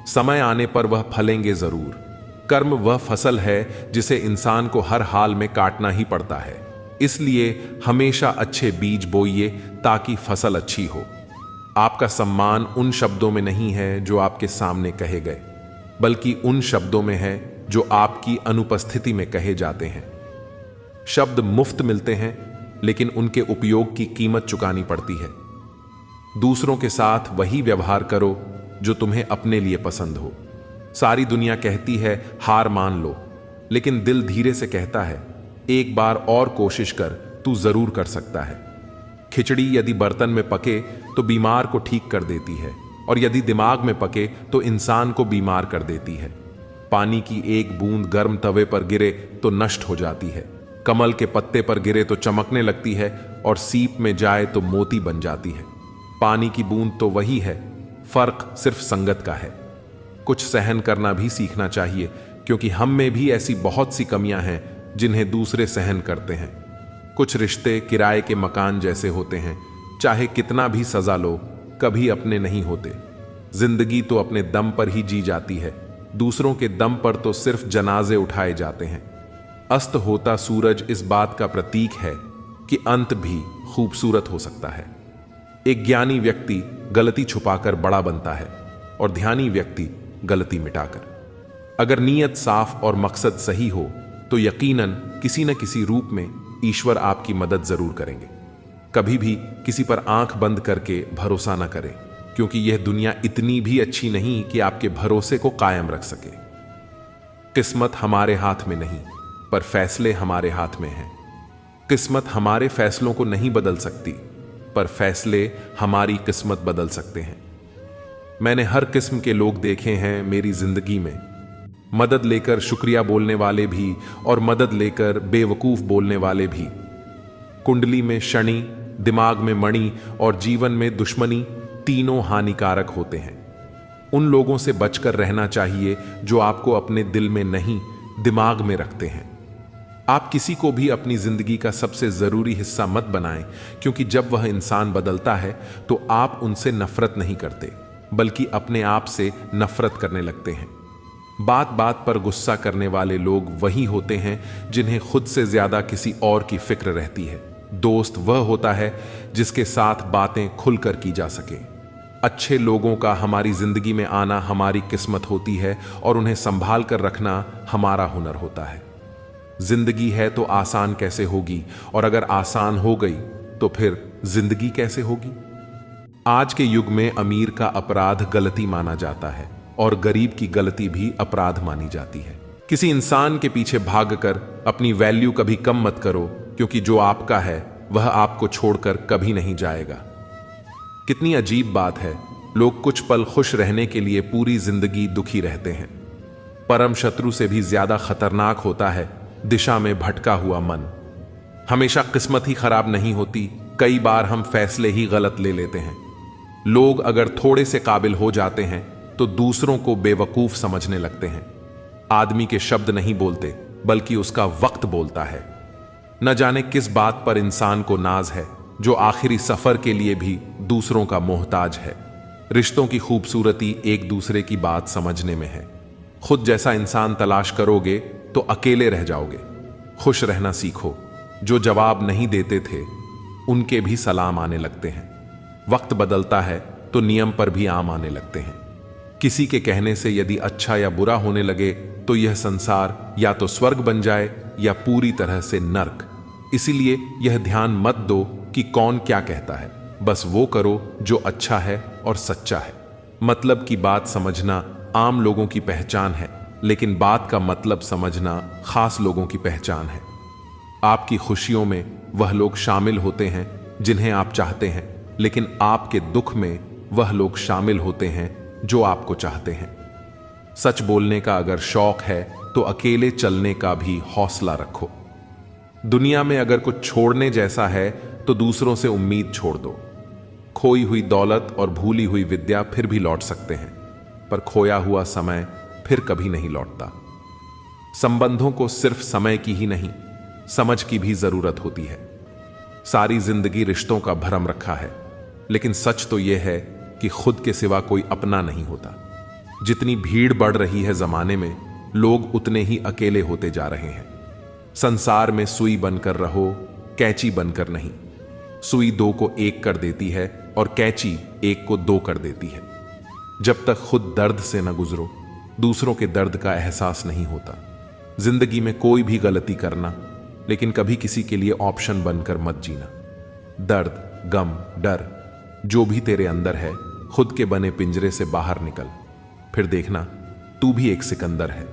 समय आने पर वह फलेंगे जरूर। कर्म वह फसल है जिसे इंसान को हर हाल में काटना ही पड़ता है, इसलिए हमेशा अच्छे बीज बोइए ताकि फसल अच्छी हो। आपका सम्मान उन शब्दों में नहीं है जो आपके सामने कहे गए, बल्कि उन शब्दों में है जो आपकी अनुपस्थिति में कहे जाते हैं। शब्द मुफ्त मिलते हैं, लेकिन उनके उपयोग की कीमत चुकानी पड़ती है। दूसरों के साथ वही व्यवहार करो जो तुम्हें अपने लिए पसंद हो। सारी दुनिया कहती है हार मान लो, लेकिन दिल धीरे से कहता है एक बार और कोशिश कर, तू जरूर कर सकता है। खिचड़ी यदि बर्तन में पके तो बीमार को ठीक कर देती है, और यदि दिमाग में पके तो इंसान को बीमार कर देती है। पानी की एक बूंद गर्म तवे पर गिरे तो नष्ट हो जाती है, कमल के पत्ते पर गिरे तो चमकने लगती है, और सीप में जाए तो मोती बन जाती है। पानी की बूंद तो वही है, फर्क सिर्फ संगत का है। कुछ सहन करना भी सीखना चाहिए, क्योंकि हम में भी ऐसी बहुत सी कमियां हैं जिन्हें दूसरे सहन करते हैं। कुछ रिश्ते किराए के मकान जैसे होते हैं, चाहे कितना भी सजा लो कभी अपने नहीं होते। जिंदगी तो अपने दम पर ही जी जाती है, दूसरों के दम पर तो सिर्फ जनाजे उठाए जाते हैं। अस्त होता सूरज इस बात का प्रतीक है कि अंत भी खूबसूरत हो सकता है। एक ज्ञानी व्यक्ति गलती छुपाकर बड़ा बनता है, और ध्यानी व्यक्ति गलती मिटाकर। अगर नीयत साफ और मकसद सही हो तो यकीनन किसी न किसी रूप में ईश्वर आपकी मदद जरूर करेंगे। कभी भी किसी पर आंख बंद करके भरोसा न करें, क्योंकि यह दुनिया इतनी भी अच्छी नहीं कि आपके भरोसे को कायम रख सके। किस्मत हमारे हाथ में नहीं, पर फैसले हमारे हाथ में हैं। किस्मत हमारे फैसलों को नहीं बदल सकती, पर फैसले हमारी किस्मत बदल सकते हैं। मैंने हर किस्म के लोग देखे हैं मेरी जिंदगी में, मदद लेकर शुक्रिया बोलने वाले भी और मदद लेकर बेवकूफ बोलने वाले भी। कुंडली में शनि, दिमाग में मणि और जीवन में दुश्मनी तीनों हानिकारक होते हैं। उन लोगों से बचकर रहना चाहिए जो आपको अपने दिल में नहीं, दिमाग में रखते हैं। आप किसी को भी अपनी जिंदगी का सबसे जरूरी हिस्सा मत बनाएं, क्योंकि जब वह इंसान बदलता है तो आप उनसे नफरत नहीं करते, बल्कि अपने आप से नफरत करने लगते हैं। बात बात पर गुस्सा करने वाले लोग वही होते हैं जिन्हें खुद से ज्यादा किसी और की फिक्र रहती है। दोस्त वह होता है जिसके साथ बातें खुलकर की जा सके। अच्छे लोगों का हमारी जिंदगी में आना हमारी किस्मत होती है, और उन्हें संभाल कर रखना हमारा हुनर होता है। जिंदगी है तो आसान कैसे होगी, और अगर आसान हो गई तो फिर जिंदगी कैसे होगी। आज के युग में अमीर का अपराध गलती माना जाता है, और गरीब की गलती भी अपराध मानी जाती है। किसी इंसान के पीछे भागकर अपनी वैल्यू कभी कम मत करो, क्योंकि जो आपका है वह आपको छोड़कर कभी नहीं जाएगा। कितनी अजीब बात है, लोग कुछ पल खुश रहने के लिए पूरी जिंदगी दुखी रहते हैं। परम शत्रु से भी ज्यादा खतरनाक होता है दिशा में भटका हुआ मन। हमेशा किस्मत ही खराब नहीं होती, कई बार हम फैसले ही गलत ले लेते हैं। लोग अगर थोड़े से काबिल हो जाते हैं तो दूसरों को बेवकूफ समझने लगते हैं। आदमी के शब्द नहीं बोलते, बल्कि उसका वक्त बोलता है। न जाने किस बात पर इंसान को नाज है, जो आखिरी सफर के लिए भी दूसरों का मोहताज है। रिश्तों की खूबसूरती एक दूसरे की बात समझने में है। खुद जैसा इंसान तलाश करोगे तो अकेले रह जाओगे। खुश रहना सीखो। जो जवाब नहीं देते थे उनके भी सलाम आने लगते हैं। वक्त बदलता है तो नियम पर भी आम आने लगते हैं। किसी के कहने से यदि अच्छा या बुरा होने लगे तो यह संसार या तो स्वर्ग बन जाए या पूरी तरह से नर्क। इसीलिए यह ध्यान मत दो कि कौन क्या कहता है, बस वो करो जो अच्छा है और सच्चा है। मतलब की बात समझना आम लोगों की पहचान है, लेकिन बात का मतलब समझना खास लोगों की पहचान है। आपकी खुशियों में वह लोग शामिल होते हैं जिन्हें आप चाहते हैं, लेकिन आपके दुख में वह लोग शामिल होते हैं जो आपको चाहते हैं। सच बोलने का अगर शौक है तो अकेले चलने का भी हौसला रखो। दुनिया में अगर कुछ छोड़ने जैसा है तो दूसरों से उम्मीद छोड़ दो। खोई हुई दौलत और भूली हुई विद्या फिर भी लौट सकते हैं, पर खोया हुआ समय फिर कभी नहीं लौटता। संबंधों को सिर्फ समय की ही नहीं, समझ की भी जरूरत होती है। सारी जिंदगी रिश्तों का भरम रखा है, लेकिन सच तो यह है कि खुद के सिवा कोई अपना नहीं होता। जितनी भीड़ बढ़ रही है जमाने में, लोग उतने ही अकेले होते जा रहे हैं। संसार में सुई बनकर रहो, कैंची बनकर नहीं। सुई दो को एक कर देती है और कैंची एक को दो कर देती है। जब तक खुद दर्द से न गुजरो, दूसरों के दर्द का एहसास नहीं होता। जिंदगी में कोई भी गलती करना, लेकिन कभी किसी के लिए ऑप्शन बनकर मत जीना। दर्द, गम, डर जो भी तेरे अंदर है, खुद के बने पिंजरे से बाहर निकल। फिर देखना तू भी एक सिकंदर है।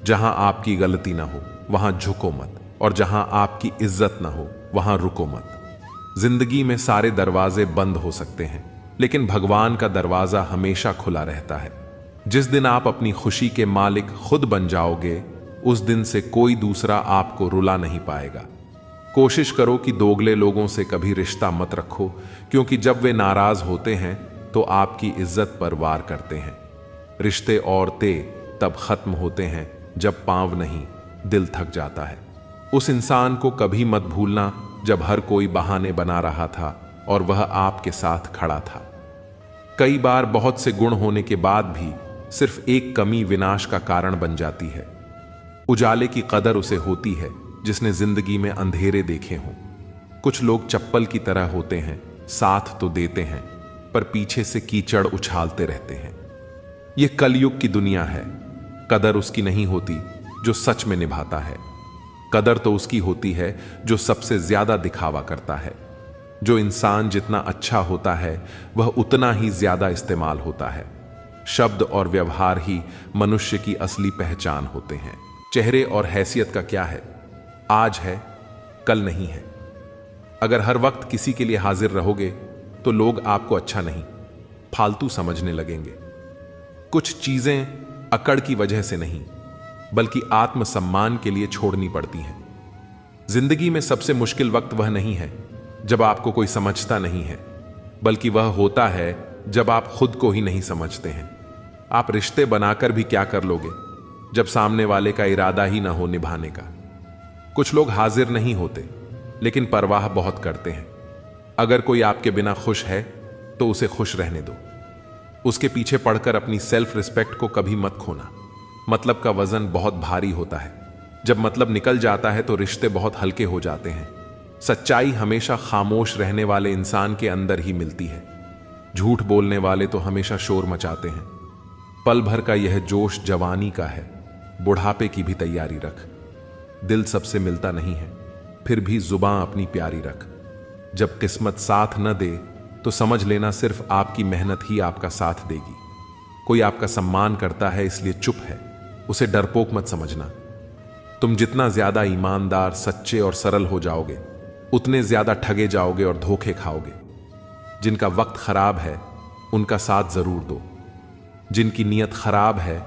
जहां आपकी गलती ना हो वहां झुको मत, और जहां आपकी इज्जत ना हो वहां रुको मत। जिंदगी में सारे दरवाजे बंद हो सकते हैं, लेकिन भगवान का दरवाजा हमेशा खुला रहता है। जिस दिन आप अपनी खुशी के मालिक खुद बन जाओगे, उस दिन से कोई दूसरा आपको रुला नहीं पाएगा। कोशिश करो कि दोगले लोगों से कभी रिश्ता मत रखो, क्योंकि जब वे नाराज होते हैं तो आपकी इज्जत पर वार करते हैं। रिश्ते और तब खत्म होते हैं जब पांव नहीं, दिल थक जाता है। उस इंसान को कभी मत भूलना जब हर कोई बहाने बना रहा था और वह आपके साथ खड़ा था। कई बार बहुत से गुण होने के बाद भी सिर्फ एक कमी विनाश का कारण बन जाती है। उजाले की कदर उसे होती है जिसने जिंदगी में अंधेरे देखे हों। कुछ लोग चप्पल की तरह होते हैं, साथ तो देते हैं पर पीछे से कीचड़ उछालते रहते हैं। यह कलयुग की दुनिया है। कदर उसकी नहीं होती जो सच में निभाता है। कदर तो उसकी होती है जो सबसे ज्यादा दिखावा करता है। जो इंसान जितना अच्छा होता है वह उतना ही ज्यादा इस्तेमाल होता है। शब्द और व्यवहार ही मनुष्य की असली पहचान होते हैं। चेहरे और हैसियत का क्या है? आज है, कल नहीं है। अगर हर वक्त किसी के लिए हाजिर रहोगे तो लोग आपको अच्छा नहीं, फालतू समझने लगेंगे। कुछ चीजें अकड़ की वजह से नहीं, बल्कि आत्मसम्मान के लिए छोड़नी पड़ती हैं। जिंदगी में सबसे मुश्किल वक्त वह नहीं है जब आपको कोई समझता नहीं है, बल्कि वह होता है जब आप खुद को ही नहीं समझते हैं। आप रिश्ते बनाकर भी क्या कर लोगे जब सामने वाले का इरादा ही ना हो निभाने का। कुछ लोग हाजिर नहीं होते, लेकिन परवाह बहुत करते हैं। अगर कोई आपके बिना खुश है तो उसे खुश रहने दो। उसके पीछे पड़कर अपनी सेल्फ रिस्पेक्ट को कभी मत खोना। मतलब का वजन बहुत भारी होता है। जब मतलब निकल जाता है तो रिश्ते बहुत हल्के हो जाते हैं। सच्चाई हमेशा खामोश रहने वाले इंसान के अंदर ही मिलती है। झूठ बोलने वाले तो हमेशा शोर मचाते हैं। पल भर का यह जोश जवानी का है, बुढ़ापे की भी तैयारी रख। दिल सबसे मिलता नहीं है, फिर भी जुबान अपनी प्यारी रख। जब किस्मत साथ न दे तो समझ लेना सिर्फ आपकी मेहनत ही आपका साथ देगी। कोई आपका सम्मान करता है इसलिए चुप है, उसे डरपोक मत समझना। तुम जितना ज्यादा ईमानदार, सच्चे और सरल हो जाओगे, उतने ज्यादा ठगे जाओगे और धोखे खाओगे। जिनका वक्त खराब है उनका साथ जरूर दो। जिनकी नीयत खराब है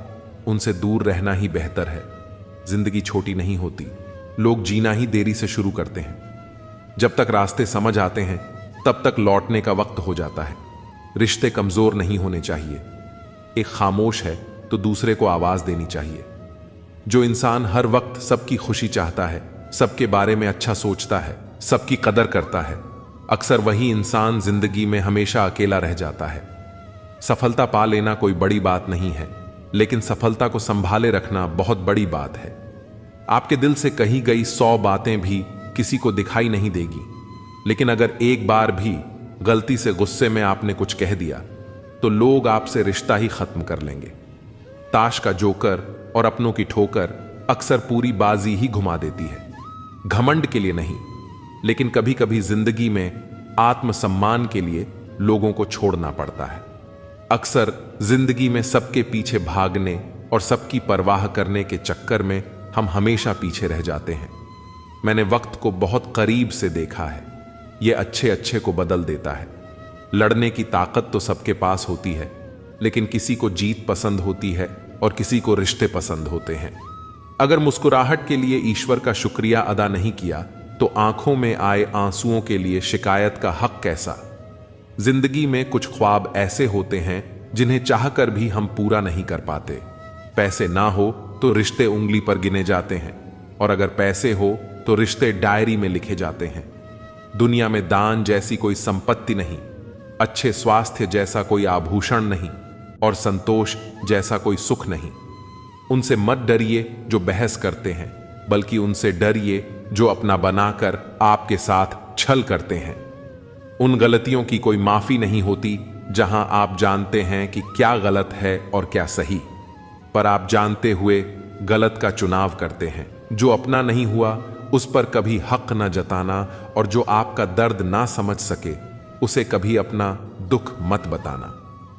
उनसे दूर रहना ही बेहतर है। जिंदगी छोटी नहीं होती, लोग जीना ही देरी से शुरू करते हैं। जब तक रास्ते समझ आते हैं तब तक लौटने का वक्त हो जाता है। रिश्ते कमजोर नहीं होने चाहिए। एक खामोश है तो दूसरे को आवाज देनी चाहिए। जो इंसान हर वक्त सबकी खुशी चाहता है, सबके बारे में अच्छा सोचता है, सबकी कदर करता है, अक्सर वही इंसान जिंदगी में हमेशा अकेला रह जाता है। सफलता पा लेना कोई बड़ी बात नहीं है, लेकिन सफलता को संभाले रखना बहुत बड़ी बात है। आपके दिल से कही गई 100 बातें भी किसी को दिखाई नहीं देगी, लेकिन अगर एक बार भी गलती से गुस्से में आपने कुछ कह दिया तो लोग आपसे रिश्ता ही खत्म कर लेंगे। ताश का जोकर और अपनों की ठोकर अक्सर पूरी बाजी ही घुमा देती है। घमंड के लिए नहीं, लेकिन कभी कभी जिंदगी में आत्मसम्मान के लिए लोगों को छोड़ना पड़ता है। अक्सर जिंदगी में सबके पीछे भागने और सबकी परवाह करने के चक्कर में हम हमेशा पीछे रह जाते हैं। मैंने वक्त को बहुत करीब से देखा है। यह अच्छे अच्छे को बदल देता है। लड़ने की ताकत तो सबके पास होती है, लेकिन किसी को जीत पसंद होती है और किसी को रिश्ते पसंद होते हैं। अगर मुस्कुराहट के लिए ईश्वर का शुक्रिया अदा नहीं किया तो आंखों में आए आंसुओं के लिए शिकायत का हक कैसा। जिंदगी में कुछ ख्वाब ऐसे होते हैं जिन्हें चाहकर भी हम पूरा नहीं कर पाते। पैसे ना हो तो रिश्ते उंगली पर गिने जाते हैं, और अगर पैसे हो तो रिश्ते डायरी में लिखे जाते हैं। दुनिया में दान जैसी कोई संपत्ति नहीं। अच्छे स्वास्थ्य जैसा कोई आभूषण नहीं और संतोष जैसा कोई सुख नहीं। उनसे मत डरिए जो बहस करते हैं, बल्कि उनसे डरिए जो अपना बनाकर आपके साथ छल करते हैं। उन गलतियों की कोई माफी नहीं होती जहां आप जानते हैं कि क्या गलत है और क्या सही, पर आप जानते हुए गलत का चुनाव करते हैं। जो अपना नहीं हुआ उस पर कभी हक न जताना, और जो आपका दर्द ना समझ सके उसे कभी अपना दुख मत बताना।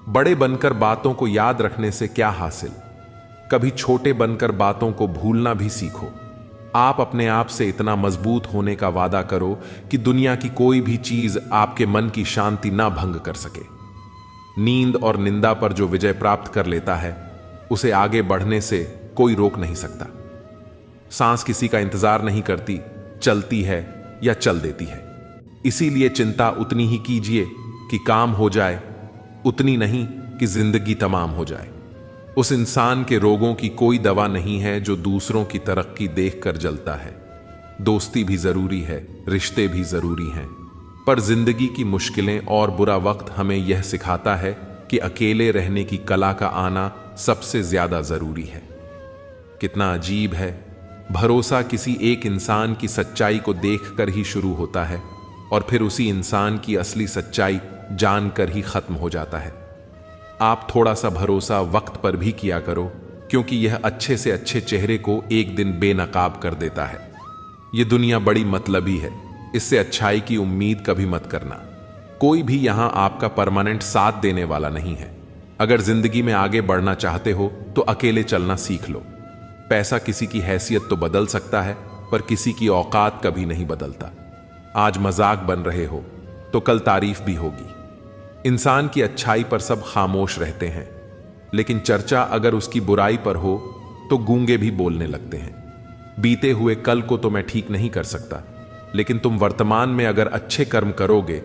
बड़े बनकर बातों को याद रखने से क्या हासिल, कभी छोटे बनकर बातों को भूलना भी सीखो। आप अपने आप से इतना मजबूत होने का वादा करो कि दुनिया की कोई भी चीज आपके मन की शांति ना भंग कर सके। नींद और निंदा पर जो विजय प्राप्त कर लेता है उसे आगे बढ़ने से कोई रोक नहीं सकता। सांस किसी का इंतजार नहीं करती, चलती है या चल देती है। इसीलिए चिंता उतनी ही कीजिए कि काम हो जाए, उतनी नहीं कि जिंदगी तमाम हो जाए। उस इंसान के रोगों की कोई दवा नहीं है जो दूसरों की तरक्की देखकर जलता है। दोस्ती भी जरूरी है, रिश्ते भी जरूरी हैं, पर जिंदगी की मुश्किलें और बुरा वक्त हमें यह सिखाता है कि अकेले रहने की कला का आना सबसे ज्यादा जरूरी है। कितना अजीब है, भरोसा किसी एक इंसान की सच्चाई को देखकर ही शुरू होता है और फिर उसी इंसान की असली सच्चाई जानकर ही खत्म हो जाता है। आप थोड़ा सा भरोसा वक्त पर भी किया करो, क्योंकि यह अच्छे से अच्छे चेहरे को एक दिन बेनकाब कर देता है। यह दुनिया बड़ी मतलबी है, इससे अच्छाई की उम्मीद कभी मत करना। कोई भी यहां आपका परमानेंट साथ देने वाला नहीं है। अगर जिंदगी में आगे बढ़ना चाहते हो तो अकेले चलना सीख लो। पैसा किसी की हैसियत तो बदल सकता है, पर किसी की औकात कभी नहीं बदलता। आज मजाक बन रहे हो तो कल तारीफ भी होगी। इंसान की अच्छाई पर सब खामोश रहते हैं, लेकिन चर्चा अगर उसकी बुराई पर हो तो गूंगे भी बोलने लगते हैं। बीते हुए कल को तो मैं ठीक नहीं कर सकता, लेकिन तुम वर्तमान में अगर अच्छे कर्म करोगे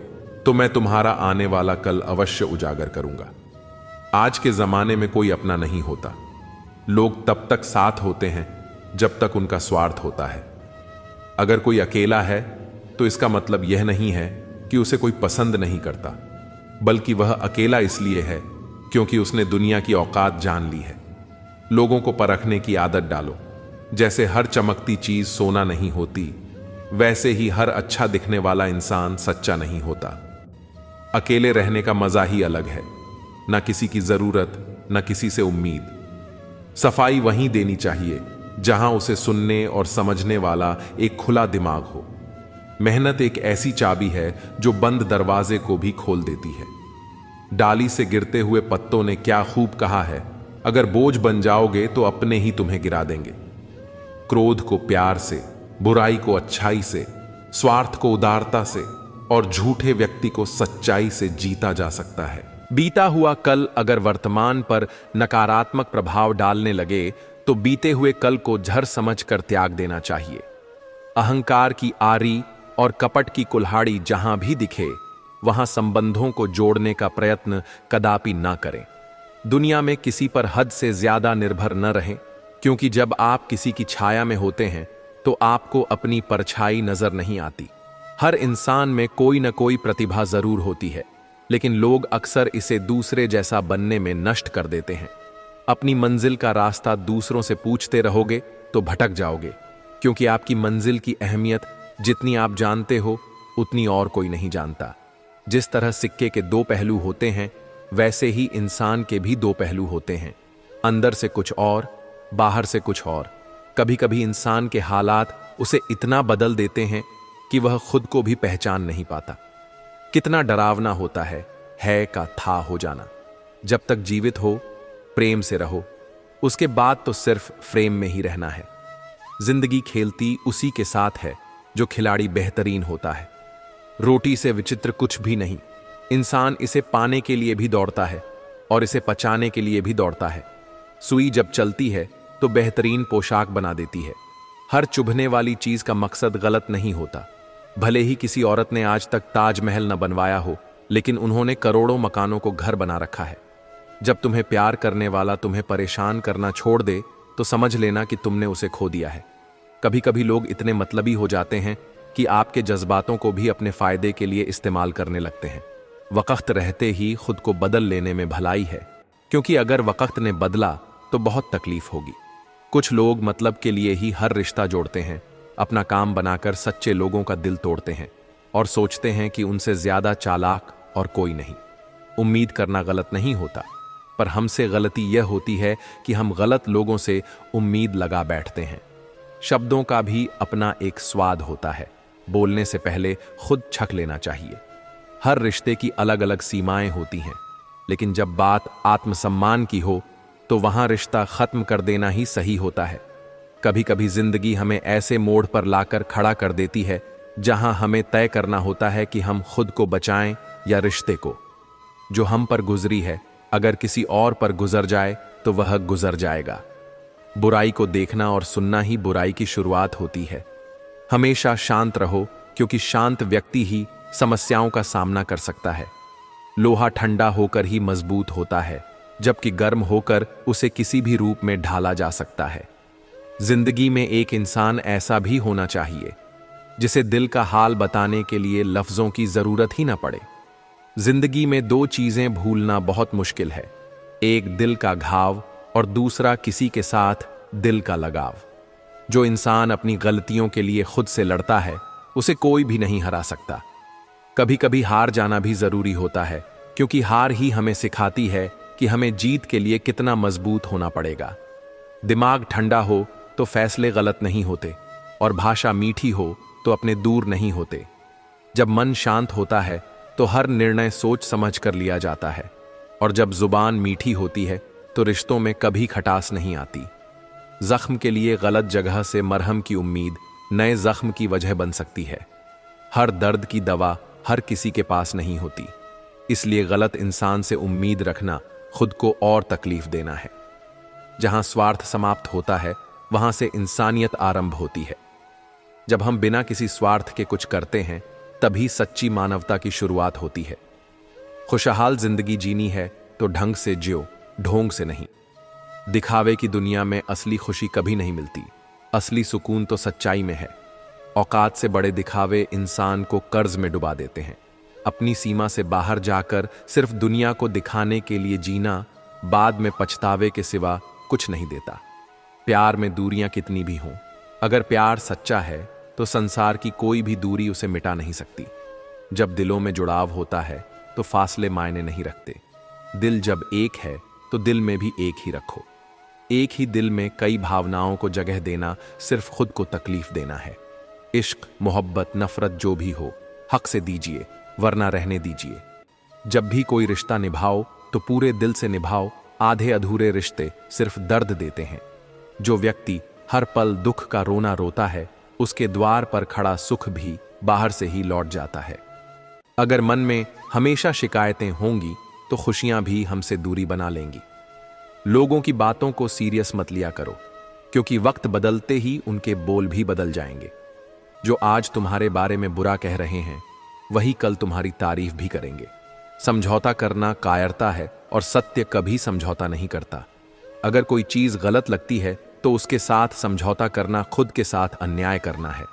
तो मैं तुम्हारा आने वाला कल अवश्य उजागर करूंगा। आज के जमाने में कोई अपना नहीं होता। लोग तब तक साथ होते हैं जब तक उनका स्वार्थ होता है। अगर कोई अकेला है तो इसका मतलब यह नहीं है कि उसे कोई पसंद नहीं करता, बल्कि वह अकेला इसलिए है क्योंकि उसने दुनिया की औकात जान ली है। लोगों को परखने की आदत डालो। जैसे हर चमकती चीज सोना नहीं होती, वैसे ही हर अच्छा दिखने वाला इंसान सच्चा नहीं होता। अकेले रहने का मजा ही अलग है, ना किसी की जरूरत, ना किसी से उम्मीद। सफाई वहीं देनी चाहिए जहां उसे सुनने और समझने वाला एक खुला दिमाग हो। मेहनत एक ऐसी चाबी है जो बंद दरवाजे को भी खोल देती है। डाली से गिरते हुए पत्तों ने क्या खूब कहा है, अगर बोझ बन जाओगे तो अपने ही तुम्हें गिरा देंगे। क्रोध को प्यार से, बुराई को अच्छाई से, स्वार्थ को उदारता से और झूठे व्यक्ति को सच्चाई से जीता जा सकता है। बीता हुआ कल अगर वर्तमान पर नकारात्मक प्रभाव डालने लगे तो बीते हुए कल को झर समझकर त्याग देना चाहिए। अहंकार की आरी और कपट की कुल्हाड़ी जहां भी दिखे वहां संबंधों को जोड़ने का प्रयत्न कदापि ना करें। दुनिया में किसी पर हद से ज्यादा निर्भर न रहें, क्योंकि जब आप किसी की छाया में होते हैं तो आपको अपनी परछाई नजर नहीं आती। हर इंसान में कोई न कोई प्रतिभा जरूर होती है, लेकिन लोग अक्सर इसे दूसरे जैसा बनने में नष्ट कर देते हैं। अपनी मंजिल का रास्ता दूसरों से पूछते रहोगे तो भटक जाओगे, क्योंकि आपकी मंजिल की अहमियत जितनी आप जानते हो उतनी और कोई नहीं जानता। जिस तरह सिक्के के दो पहलू होते हैं, वैसे ही इंसान के भी दो पहलू होते हैं, अंदर से कुछ और, बाहर से कुछ और। कभी कभी इंसान के हालात उसे इतना बदल देते हैं कि वह खुद को भी पहचान नहीं पाता। कितना डरावना होता है का था हो जाना। जब तक जीवित हो प्रेम से रहो, उसके बाद तो सिर्फ फ्रेम में ही रहना है। जिंदगी खेलती उसी के साथ है जो खिलाड़ी बेहतरीन होता है। रोटी से विचित्र कुछ भी नहीं। इंसान इसे पाने के लिए भी दौड़ता है और इसे पचाने के लिए भी दौड़ता है। सुई जब चलती है तो बेहतरीन पोशाक बना देती है। हर चुभने वाली चीज का मकसद गलत नहीं होता। भले ही किसी औरत ने आज तक ताजमहल न बनवाया हो, लेकिन उन्होंने करोड़ों मकानों को घर बना रखा है। जब तुम्हें प्यार करने वाला तुम्हें परेशान करना छोड़ दे तो समझ लेना कि तुमने उसे खो दिया है। कभी कभी लोग इतने मतलबी हो जाते हैं कि आपके जज्बातों को भी अपने फायदे के लिए इस्तेमाल करने लगते हैं। वक्त रहते ही खुद को बदल लेने में भलाई है, क्योंकि अगर वक्त ने बदला तो बहुत तकलीफ होगी। कुछ लोग मतलब के लिए ही हर रिश्ता जोड़ते हैं, अपना काम बनाकर सच्चे लोगों का दिल तोड़ते हैं और सोचते हैं कि उनसे ज्यादा चालाक और कोई नहीं। उम्मीद करना गलत नहीं होता, पर हमसे गलती यह होती है कि हम गलत लोगों से उम्मीद लगा बैठते हैं। शब्दों का भी अपना एक स्वाद होता है, बोलने से पहले खुद छक लेना चाहिए। हर रिश्ते की अलग अलग सीमाएं होती हैं, लेकिन जब बात आत्मसम्मान की हो तो वहां रिश्ता खत्म कर देना ही सही होता है। कभी कभी जिंदगी हमें ऐसे मोड़ पर लाकर खड़ा कर देती है जहां हमें तय करना होता है कि हम खुद को बचाएं या रिश्ते को। जो हम पर गुजरी है अगर किसी और पर गुजर जाए तो वह गुजर जाएगा। बुराई को देखना और सुनना ही बुराई की शुरुआत होती है। हमेशा शांत रहो, क्योंकि शांत व्यक्ति ही समस्याओं का सामना कर सकता है। लोहा ठंडा होकर ही मजबूत होता है, जबकि गर्म होकर उसे किसी भी रूप में ढाला जा सकता है। जिंदगी में एक इंसान ऐसा भी होना चाहिए जिसे दिल का हाल बताने के लिए लफ्जों की जरूरत ही ना पड़े। जिंदगी में दो चीजें भूलना बहुत मुश्किल है, एक दिल का घाव और दूसरा किसी के साथ दिल का लगाव। जो इंसान अपनी गलतियों के लिए खुद से लड़ता है उसे कोई भी नहीं हरा सकता। कभी कभी हार जाना भी जरूरी होता है, क्योंकि हार ही हमें सिखाती है कि हमें जीत के लिए कितना मजबूत होना पड़ेगा। दिमाग ठंडा हो तो फैसले गलत नहीं होते, और भाषा मीठी हो तो अपने दूर नहीं होते। जब मन शांत होता है तो हर निर्णय सोच समझ कर लिया जाता है, और जब जुबान मीठी होती है तो रिश्तों में कभी खटास नहीं आती। जख्म के लिए गलत जगह से मरहम की उम्मीद नए जख्म की वजह बन सकती है। हर दर्द की दवा हर किसी के पास नहीं होती, इसलिए गलत इंसान से उम्मीद रखना खुद को और तकलीफ देना है। जहां स्वार्थ समाप्त होता है वहां से इंसानियत आरंभ होती है। जब हम बिना किसी स्वार्थ के कुछ करते हैं तभी सच्ची मानवता की शुरुआत होती है। खुशहाल जिंदगी जीनी है तो ढंग से जियो, ढोंग से नहीं। दिखावे की दुनिया में असली खुशी कभी नहीं मिलती, असली सुकून तो सच्चाई में है। औकात से बड़े दिखावे इंसान को कर्ज में डुबा देते हैं। अपनी सीमा से बाहर जाकर सिर्फ दुनिया को दिखाने के लिए जीना बाद में पछतावे के सिवा कुछ नहीं देता। प्यार में दूरियां कितनी भी हों, अगर प्यार सच्चा है तो संसार की कोई भी दूरी उसे मिटा नहीं सकती। जब दिलों में जुड़ाव होता है तो फासले मायने नहीं रखते। दिल जब एक है तो दिल में भी एक ही रखो। एक ही दिल में कई भावनाओं को जगह देना सिर्फ खुद को तकलीफ देना है। इश्क, मोहब्बत, नफरत जो भी हो हक से दीजिए, वरना रहने दीजिए। जब भी कोई रिश्ता निभाओ तो पूरे दिल से निभाओ। आधे अधूरे रिश्ते सिर्फ दर्द देते हैं। जो व्यक्ति हर पल दुख का रोना रोता है उसके द्वार पर खड़ा सुख भी बाहर से ही लौट जाता है। अगर मन में हमेशा शिकायतें होंगी तो खुशियां भी हमसे दूरी बना लेंगी। लोगों की बातों को सीरियस मत लिया करो, क्योंकि वक्त बदलते ही उनके बोल भी बदल जाएंगे। जो आज तुम्हारे बारे में बुरा कह रहे हैं वही कल तुम्हारी तारीफ भी करेंगे। समझौता करना कायरता है और सत्य कभी समझौता नहीं करता। अगर कोई चीज गलत लगती है तो उसके साथ समझौता करना खुद के साथ अन्याय करना है।